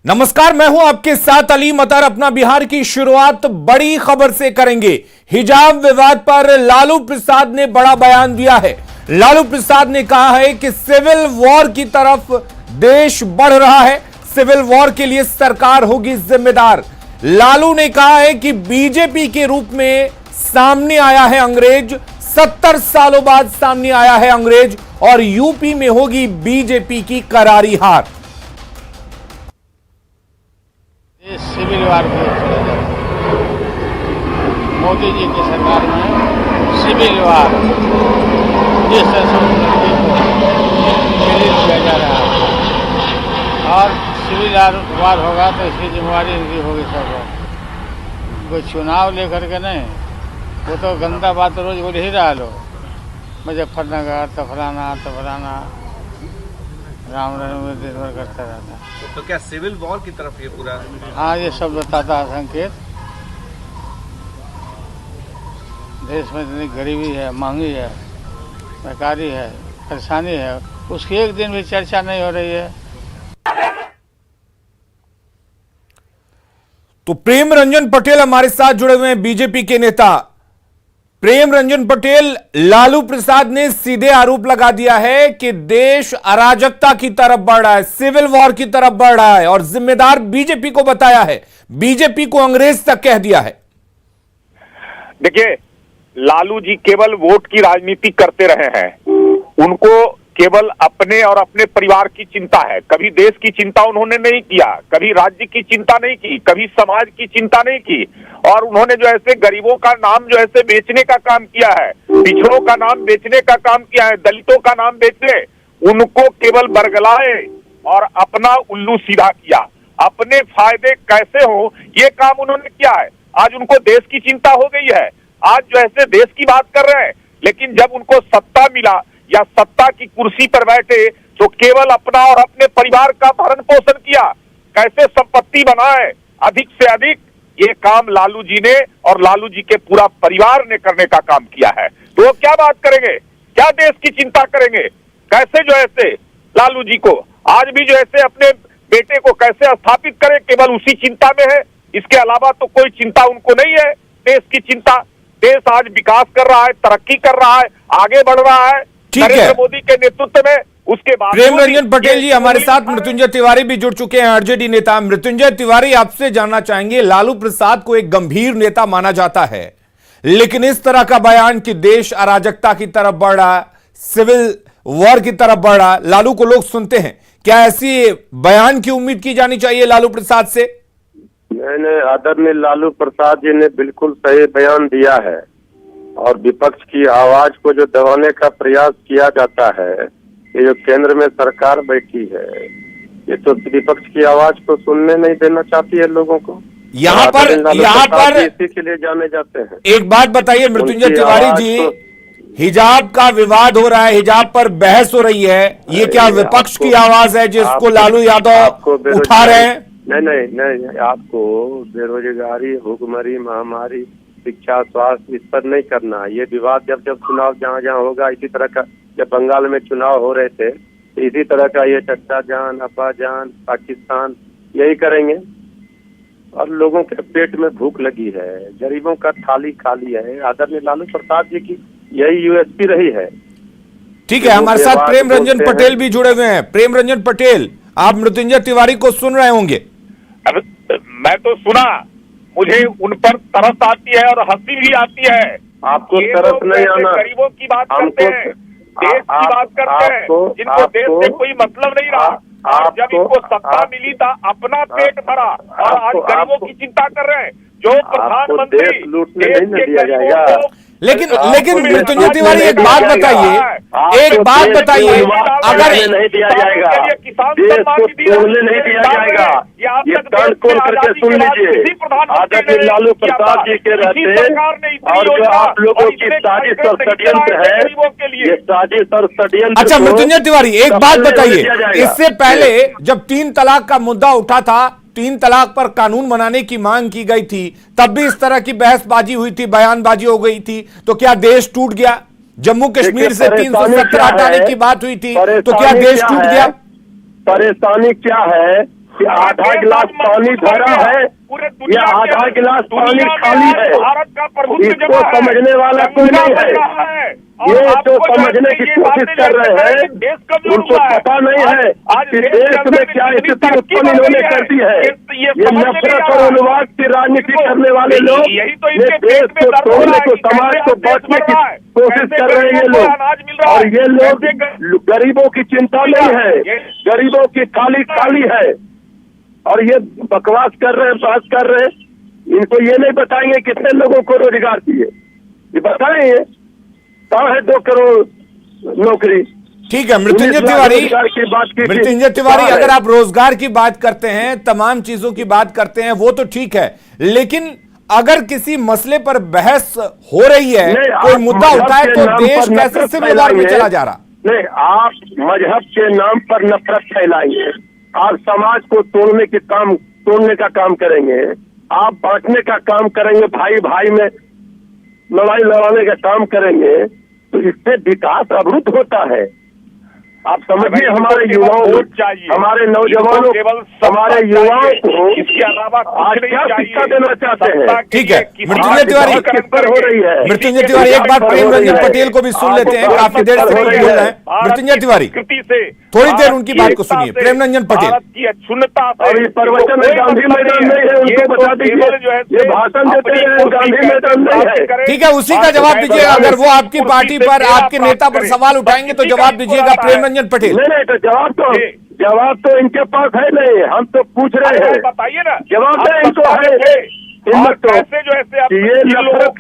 नमस्कार, मैं हूं आपके साथ अली मतर। अपना बिहार की शुरुआत बड़ी खबर से करेंगे। हिजाब विवाद पर लालू प्रसाद ने बड़ा बयान दिया है। लालू प्रसाद ने कहा है कि सिविल वॉर की तरफ देश बढ़ रहा है, सिविल वॉर के लिए सरकार होगी जिम्मेदार। लालू ने कहा है कि बीजेपी के रूप में सामने आया है अंग्रेज, 70 सालों बाद सामने आया है अंग्रेज और यूपी में होगी बीजेपी की करारी हार। सिविल वार को मोदी जी की सरकार में सिविल वार जिस संस्कृति को प्रेरित किया जा रहा है और सिविल वार होगा तो इसकी जिम्मेवारी इनकी होगी। सब कोई चुनाव लेकर के नहीं, वो तो गंदा बात रोज बोल ही रहा लोग, मुजफ्फरनगर तो फलाना रामनगर में दिन भर करता रहता है। तो क्या सिविल वॉर की तरफ ये पूरा? हाँ, ये सब बताता है संकेत। देश में इतनी गरीबी है, महंगी है, बेकारी है, परेशानी है, उसकी एक दिन भी चर्चा नहीं हो रही है। तो प्रेम रंजन पटेल हमारे साथ जुड़े हुए हैं, बीजेपी के नेता। प्रेम रंजन पटेल, लालू प्रसाद ने सीधे आरोप लगा दिया है कि देश अराजकता की तरफ बढ़ रहा है, सिविल वॉर की तरफ बढ़ रहा है और जिम्मेदार बीजेपी को बताया है, बीजेपी को अंग्रेज तक कह दिया है। देखिए, लालू जी केवल वोट की राजनीति करते रहे हैं। उनको केवल अपने और अपने परिवार की चिंता है। कभी देश की चिंता उन्होंने नहीं किया, कभी राज्य की चिंता नहीं की, कभी समाज की चिंता नहीं की। और उन्होंने जो ऐसे गरीबों का नाम जो ऐसे बेचने का काम किया है, पिछड़ों का नाम बेचने का काम किया है, दलितों का नाम बेचने, उनको केवल बरगलाए और अपना उल्लू सीधा किया। अपने फायदे कैसे हो ये काम उन्होंने किया है। आज उनको देश की चिंता हो गई है, आज जो ऐसे देश की बात कर रहे हैं, लेकिन जब उनको सत्ता मिला या सत्ता की कुर्सी पर बैठे तो केवल अपना और अपने परिवार का भरण पोषण किया, कैसे संपत्ति बनाए अधिक से अधिक, ये काम लालू जी ने और लालू जी के पूरा परिवार ने करने का काम किया है। तो वो क्या बात करेंगे, क्या देश की चिंता करेंगे, कैसे जो ऐसे लालू जी को आज भी जो ऐसे अपने बेटे को कैसे स्थापित करें, केवल उसी चिंता में है। इसके अलावा तो कोई चिंता उनको नहीं है देश की चिंता। देश आज विकास कर रहा है, तरक्की कर रहा है, आगे बढ़ रहा है नरेंद्र मोदी के नेतृत्व में। उसके बाद प्रेम रंजन पटेल जी हमारे साथ मृत्युंजय तिवारी भी जुड़ चुके हैं, आरजेडी नेता। मृत्युंजय तिवारी, आपसे जानना चाहेंगे, लालू प्रसाद को एक गंभीर नेता माना जाता है, लेकिन इस तरह का बयान कि देश अराजकता की तरफ बढ़ रहा, सिविल वॉर की तरफ बढ़ रहा, लालू को लोग सुनते हैं, क्या ऐसी बयान की उम्मीद की जानी चाहिए लालू प्रसाद से? मैंने आदरणीय लालू प्रसाद जी ने बिल्कुल सही बयान दिया है और विपक्ष की आवाज को जो दबाने का प्रयास किया जाता है, ये जो केंद्र में सरकार बैठी है, ये तो विपक्ष की आवाज को सुनने नहीं देना चाहती है लोगों को। यहाँ पर इसी के लिए जाने जाते हैं। एक बात बताइए मृत्युंजय तिवारी जी, हिजाब का विवाद हो रहा है, हिजाब पर बहस हो रही है, ये क्या विपक्ष की आवाज है जिसको लालू यादव उठा रहे हैं? नहीं, आपको बेरोजगारी, भूखमरी, महामारी, शिक्षा, स्वास्थ्य, इस पर नहीं करना। ये विवाद जब चुनाव जहाँ होगा, इसी तरह का, जब बंगाल में चुनाव हो रहे थे तो इसी तरह का ये चच्चा जान, अपा जान, पाकिस्तान, यही करेंगे। और लोगों के पेट में भूख लगी है, गरीबों का थाली खाली है। आदरणीय लालू प्रसाद जी की यही यूएसपी रही है। ठीक है, हमारे साथ प्रेम रंजन पटेल भी जुड़े हुए हैं। प्रेम रंजन पटेल, आप मृत्युंजय तिवारी को सुन रहे होंगे। मैं तो सुना, मुझे उन पर तरस आती है और हंसी भी आती है। आपको तरस नहीं आना, गरीबों की बात करते हैं, देश की बात करते हैं, जिनको देश से कोई मतलब नहीं रहा। और जब इनको सत्ता मिली था अपना पेट भरा और आज गरीबों की चिंता कर रहे हैं। जो प्रधानमंत्री देश लूटने नहीं दिया जाएगा। लेकिन मृत्युंजय तिवारी, एक बात बताइए, अगर नहीं दिया जाएगा, देश को तोड़ने नहीं दिया जाएगा। ये कान खोल करके सुन लीजिए, आदरणीय लालू प्रसाद जी के रहते और जो आप लोगों की साजिश और षड्यंत्र है, ये साजिश और षड्यंत्र। अच्छा मृत्युंजय तिवारी, एक बात बताइए, इससे पहले जब 3 तलाक का मुद्दा उठा था, 3 तलाक पर कानून बनाने की मांग की गई थी, तब भी इस तरह की बहसबाजी हुई थी, बयानबाजी हो गई थी, तो क्या देश टूट गया? जम्मू कश्मीर से 370 हटाने की बात हुई थी, तो क्या देश टूट गया? परेशानी क्या है? कि आधा गिलास पानी भरा है या आधा गिलास पानी खाली है, इसको समझने वाला कोई नहीं है। ये जो समझने की कोशिश कर रहे हैं उनको पता नहीं है कि देश में क्या स्थिति उत्पन्न इन्होंने कर दी है। ये नफरत और अनुवाद की राजनीति करने वाले लोग ये देश को तोड़ने को, समाज को बांटने की कोशिश कर रहे हैं ये लोग। और ये लोग गरीबों की चिंता नहीं है, गरीबों की खाली है। और ये बकवास कर रहे हैं, बात कर रहे हैं। इनको ये नहीं बताएंगे कितने लोगों को रोजगार दिए, ये बताएंगे कहाँ है 2 करोड़ नौकरी। ठीक है मृत्युंजय तिवारी, मृत्युंजय तिवारी, अगर आप रोजगार की बात करते हैं, तमाम चीजों की बात करते हैं, वो तो ठीक है, लेकिन अगर किसी मसले पर बहस हो रही है, कोई मुद्दा उठाए, तो देश कैसे सिविल वॉर में चला जा रहा? नहीं, आप मजहब के नाम पर नफरत फैलाएंगे, आप समाज को तोड़ने का काम करेंगे, आप बांटने का काम करेंगे, भाई में लड़ाई लड़ाने का काम करेंगे, तो इससे विकास अवरुद्ध होता है। आप समझिए, हमारे युवाओं, हमारे नौजवानों, हमारे युवाओं को इसके अलावा आज क्या शिक्षा देना चाहते हैं? ठीक है मृत्युंजय तिवारी, किस पर हो रही है? मृत्युंजय तिवारी, एक बार प्रेम रंजन पटेल को भी सुन लेते हैं, काफी देर से बोल रहे हैं। मृत्युंजय तिवारी, थोड़ी देर उनकी बात को सुनिए। प्रेम रंजन पटेल, और ये प्रवचन गांधी मैदान नहीं है, उनको बता दीजिए, ये भाषण देते हैं गांधी मैदान नहीं है। ठीक है, उसी का जवाब दीजिएगा। अगर वो आपकी पार्टी पर, आपके नेता पर सवाल उठाएंगे तो जवाब दीजिएगा प्रेम रंजन पटेल। नहीं, तो जवाब तो इनके पास है नहीं, हम तो पूछ रहे हैं, बताइए ना, जवाब है इनको है। हिम्मत तो ये नफरत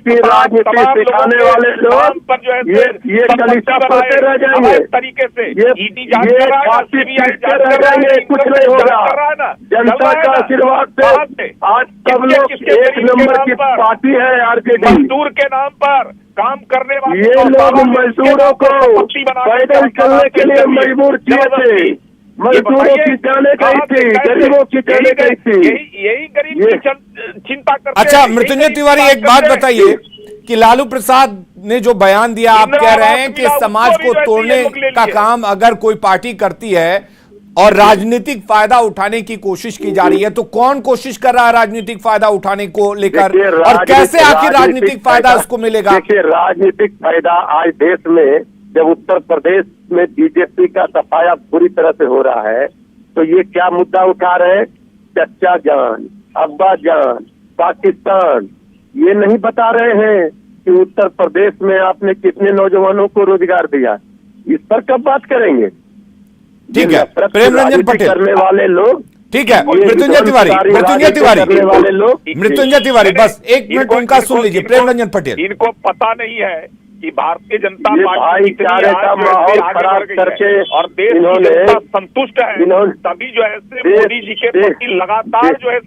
की राजनीति सिखाने वाले लोग ये कलिसा पढ़ते रह जाएंगे, ये फांसी पीटते रह जाएंगे, कुछ नहीं होगा। जनता का आशीर्वाद से आज सब लोग 1 नंबर की पार्टी है आरजेडी। मजदूर के नाम पर काम करने वाले ये लोग मजदूरों को पैदल चलने के लिए मजबूर किए थे, मजदूरों की जाने गई थी, गरीबों की जाने गई थी, यही गरीब की चिंता करते। अच्छा मृत्युंजय तिवारी, एक बात बताइए कि लालू प्रसाद ने जो बयान दिया, आप कह रहे हैं कि समाज को तोड़ने का काम अगर कोई पार्टी करती है और राजनीतिक फायदा उठाने की कोशिश की जा रही है, तो कौन कोशिश कर रहा है राजनीतिक फायदा उठाने को लेकर, और कैसे आखिर राजनीतिक फायदा उसको मिलेगा? देखिए, राजनीतिक फायदा आज देश में जब उत्तर प्रदेश में बीजेपी का सफाया बुरी तरह से हो रहा है, तो ये क्या मुद्दा उठा रहे हैं? चचा जान, अब्बा जान, पाकिस्तान, ये नहीं बता रहे हैं कि उत्तर प्रदेश में आपने कितने नौजवानों को रोजगार दिया। इस पर कब बात करेंगे? ठीक है प्रेम रंजन पटेल, करने वाले लोग, ठीक है मृत्युंजय तिवारी, मृत्युंजय तिवारी, बस 1 मिनट उनका सुन लीजिए। प्रेम रंजन पटेल, इनको पता नहीं है कि भारतीय जनता पार्टी भाईचारे का माहौल खराब करके और देश की जनता संतुष्ट है, तभी जो है मोदी जी के प्रति लगातार जो है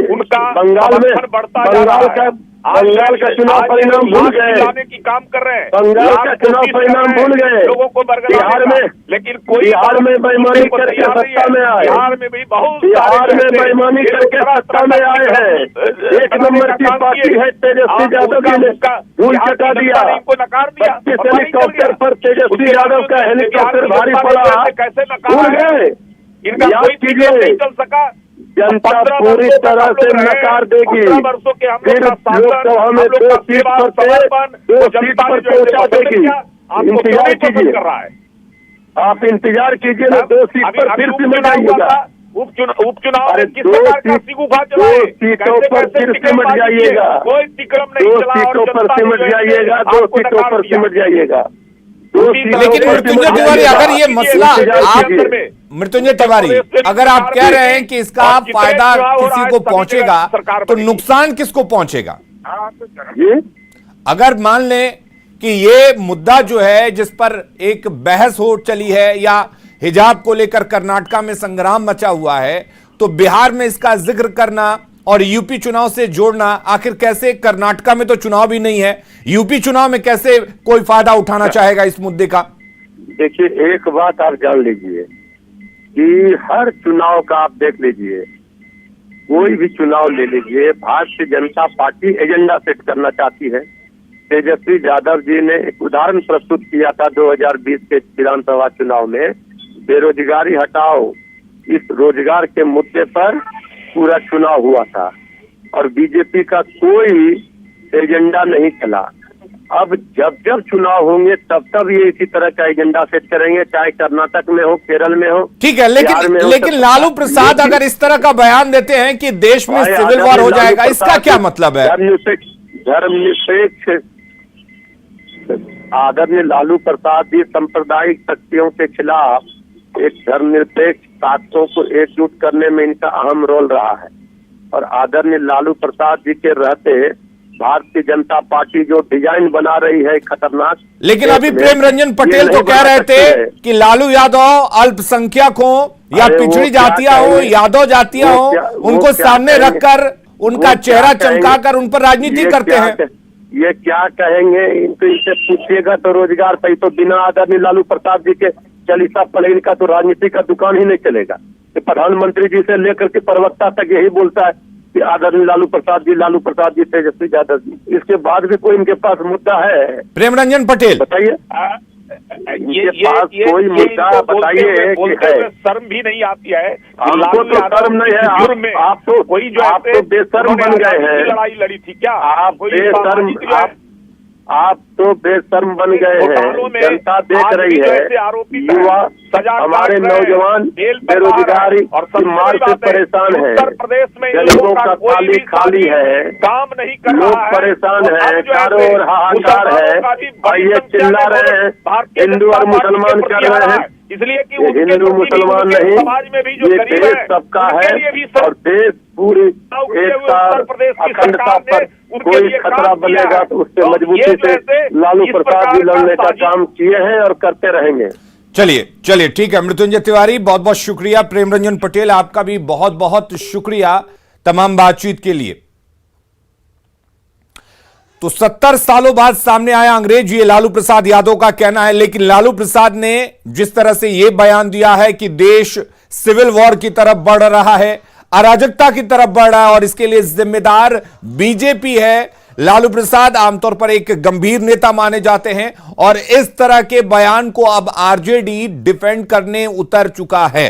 उनका बंगाल में बढ़ता जा रहा है। बंगाल का चुनाव परिणाम भूल गए, लाने की काम कर रहे हैं, बंगाल का चुनाव परिणाम भूल गए, लोगों को बिहार में, लेकिन कोई बिहार में बेईमानी करके सत्ता में आए, बिहार में भी बहुत, बिहार में बेईमानी करके सत्ता में आए हैं। 1 नंबर की पार्टी है तेजस्वी यादव जी ने धूल चटा दिया, 25 हेलीकॉप्टर पर तेजस्वी यादव का हेलीकॉप्टर भारी पड़ा, कैसे भूल गए। याद कीजिए, चल सका, जनता पूरी तरह से नकार देगी, फिर लोकसभा में 2 सीट पर पहुंचा देगी। इंतजार कीजिए, आप इंतजार कीजिए ना, 2 सीट पर फिर सिमट जाइएगा। उपचुनाव अरे 2 सीटों पर फिर सिमट जाइएगा, 2 सीटों पर सिमट जाइएगा, 2 सीटों पर सिमट जाइएगा। लेकिन मृत्युंजय तिवारी, अगर ये मसला आप, मृत्युंजय तिवारी, अगर आप कह रहे हैं कि इसका फायदा किसी को पहुंचेगा, तो नुकसान किसको पहुंचेगा? अगर मान लें कि ये मुद्दा जो है जिस पर एक बहस हो चली है, या हिजाब को लेकर कर्नाटका में संग्राम मचा हुआ है, तो बिहार में इसका जिक्र करना और यूपी चुनाव से जोड़ना, आखिर कैसे? कर्नाटका में तो चुनाव भी नहीं है, यूपी चुनाव में कैसे कोई फायदा उठाना चाहेगा इस मुद्दे का? देखिए, एक बात आप जान लीजिए कि हर चुनाव का आप देख लीजिए, कोई भी चुनाव ले लीजिए, Bharatiya Janata party agenda set करना चाहती है। तेजस्वी यादव जी ने एक उदाहरण प्रस्तुत किया था 2020 के विधानसभा चुनाव में, बेरोजगारी हटाओ, इस रोजगार के मुद्दे पर पूरा चुनाव हुआ था और बीजेपी का कोई एजेंडा नहीं चला। अब जब जब चुनाव होंगे तब तब ये इसी तरह का एजेंडा सेट करेंगे, चाहे कर्नाटक में हो, केरल में हो, ठीक है, बिहार में हो, लेकिन लालू प्रसाद अगर इस तरह का बयान देते हैं कि देश में सिविल वॉर हो जाएगा, इसका क्या मतलब है? धर्मनिरपेक्ष आदरणीय लालू प्रसाद जी सांप्रदायिक शक्तियों के खिलाफ एक धर्मनिरपेक्ष ताकतों को एकजुट करने में इनका अहम रोल रहा है और आदरणीय लालू प्रसाद जी के रहते भारतीय जनता पार्टी जो डिजाइन बना रही है खतरनाक। लेकिन अभी प्रेम रंजन पटेल तो कह रहे थे कि लालू यादव अल्पसंख्यकों या पिछड़ी जातियां हो, यादव जातियां हो, उनको सामने रखकर उनका चेहरा चमकाकर उन पर राजनीति करते हैं। ये क्या कहेंगे, इनको इसे पूछिएगा तो रोजगार पे तो बिना आदरणीय लालू प्रसाद जी के चालीसा पलेन का तो राजनीति का दुकान ही नहीं चलेगा। प्रधानमंत्री जी से लेकर के प्रवक्ता तक यही बोलता है कि आदरणीय लालू प्रसाद जी, तेजस्वी यादव जी। इसके बाद भी कोई इनके पास मुद्दा है? प्रेम रंजन पटेल बताइए, कोई मुद्दा बताइए कि है? शर्म भी नहीं आती है? हमको तो शर्म नहीं है। आप तो बेशर्म बन गए हैं। लड़ाई लड़ी थी क्या? आप तो बेशर्म बन गए हैं। जनता देख रही है, युवा हमारे नौजवान बेरोजगारी और मार से परेशान है, गरीबों का थाली खाली है, काम नहीं कर लोग परेशान है, चारों ओर हाहाकार है और ये चिल्ला रहे हैं हिंदू और मुसलमान कर रहे हैं। इसलिए कि हिंदू मुसलमान नहीं, समाज में भी जो ये देश सबका है और देश पूरी एकता अखंडता पर कोई खतरा बनेगा तो उससे मजबूती से लालू प्रसाद जी लड़ने का काम किए हैं और करते रहेंगे। चलिए ठीक है मृत्युंजय तिवारी, बहुत बहुत शुक्रिया। प्रेम रंजन पटेल, आपका भी बहुत बहुत शुक्रिया तमाम बातचीत के लिए। तो 70 सालों बाद सामने आया अंग्रेज, ये लालू प्रसाद यादव का कहना है। लेकिन लालू प्रसाद ने जिस तरह से यह बयान दिया है कि देश सिविल वॉर की तरफ बढ़ रहा है, अराजकता की तरफ बढ़ रहा है और इसके लिए जिम्मेदार बीजेपी है। लालू प्रसाद आमतौर पर एक गंभीर नेता माने जाते हैं और इस तरह के बयान को अब आरजेडी डिफेंड करने उतर चुका है।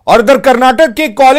और इधर कर्नाटक के कॉलेज